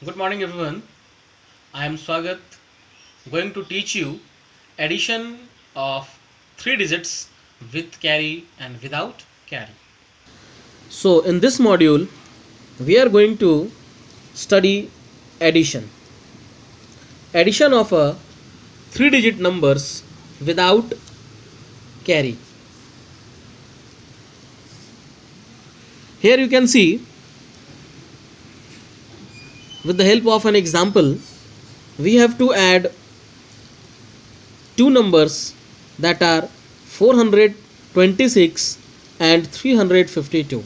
Good morning, everyone. I am Swagat, going to teach you addition of three digits with carry and without carry. So, in this module, we are going to study addition. Addition of a three digit numbers without carry. Here you can see, with the help of an example, we have to add two numbers that are 426 and 352.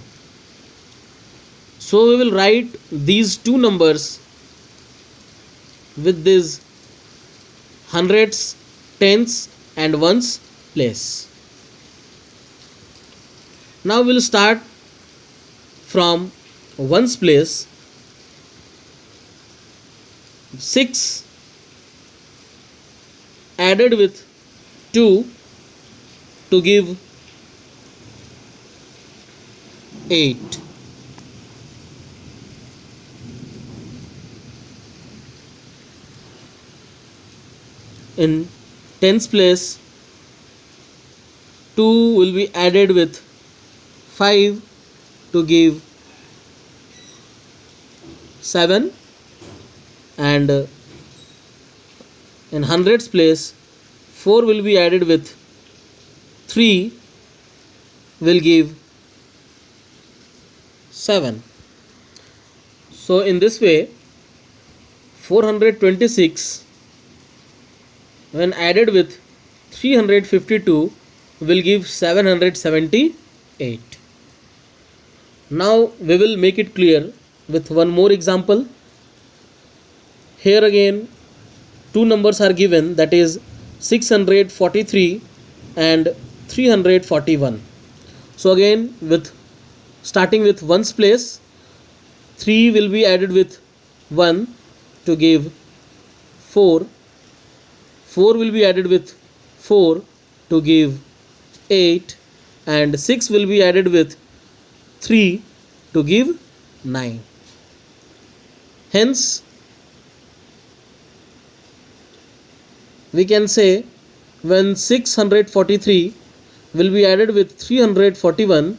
So we will write these two numbers with these hundreds, tens and ones place. Now we'll start from ones place. 6 added with 2 to give 8. In tens place, 2 will be added with 5 to give 7, and in hundreds place 4 will be added with 3 will give 7. So in this way 426 when added with 352 will give 778. Now we will make it clear with one more example. Here again two numbers are given, that is 643 and 341. So again, with starting with ones place, 3 will be added with 1 to give 4. 4 will be added with 4 to give 8, and 6 will be added with 3 to give 9. Hence we can say when 643 will be added with 341,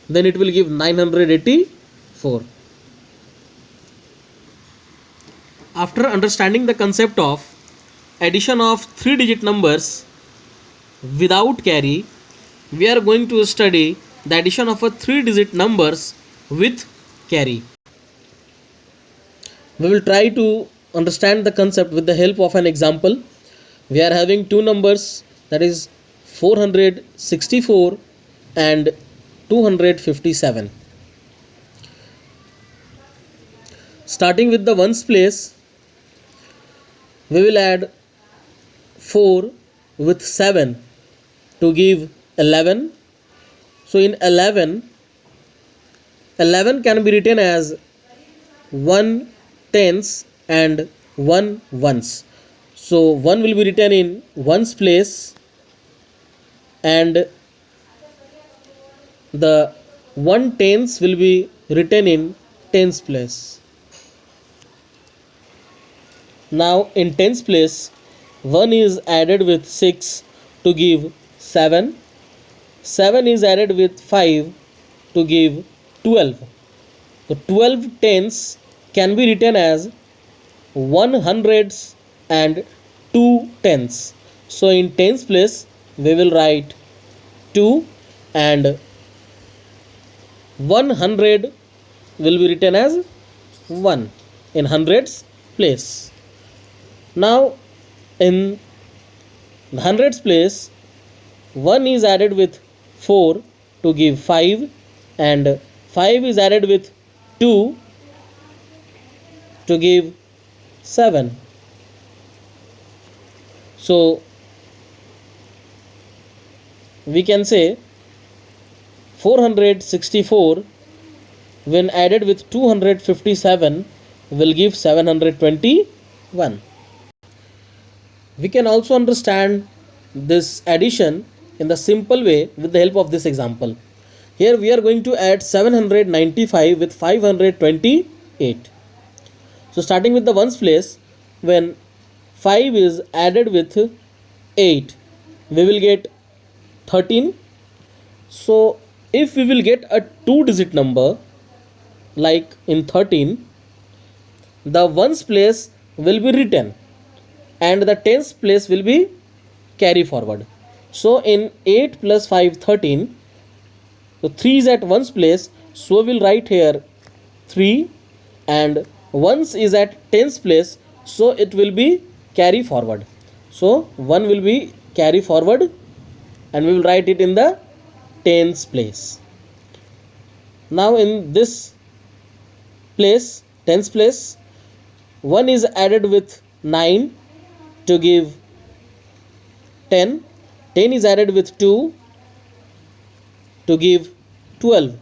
then it will give 984. After understanding the concept of addition of three digit numbers without carry, we are going to study the addition of a three digit numbers with carry. We will try to understand the concept with the help of an example. We are having two numbers, that is 464 and 257. Starting with the ones place, we will add 4 with 7 to give 11. So in 11 can be written as 1 tens and 1 ones. So 1 will be written in ones place, and the 1 tens will be written in tens place. Now in tens place, 1 is added with 6 to give 7. 7 is added with 5 to give 12. So 12 tens can be written as 1 hundreds and 2 tens. So in tens place we will write 2, and 100 will be written as 1 in hundreds place. Now in hundreds place, 1 is added with 4 to give 5, and 5 is added with 2 to give 7. So we can say 464 when added with 257 will give 721. We can also understand this addition in the simple way with the help of this example. Here we are going to add 795 with 528. So starting with the ones place, when 5 is added with 8, we will get 13. So if we will get a 2-digit number like in 13, the ones place will be written and the tens place will be carry forward. So in 8 plus 5, 13. So 3 is at ones place, so we'll write here 3, and ones is at tens place, so it will be carry forward. So 1 will be carry forward and we will write it in the tens place. Now in this place, tens place, 1 is added with 9 to give 10. 10 is added with 2 to give 12.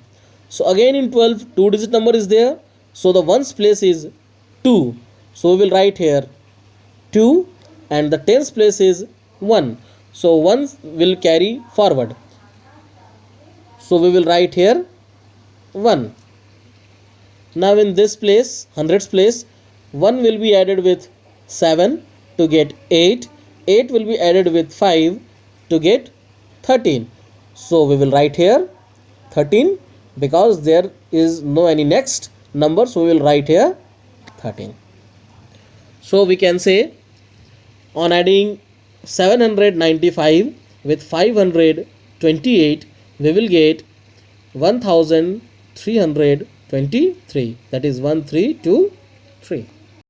So again in 12, 2-digit number is there. So the ones place is 2. So we will write here 2, and the tens place is 1. So 1 will carry forward. So we will write here 1. Now in this place, hundreds place, 1 will be added with 7 to get 8. 8 will be added with 5 to get 13. So we will write here 13 because there is no any next number, so we will write here 13. So we can say on adding 795 with 528, we will get 1323. That is 1323.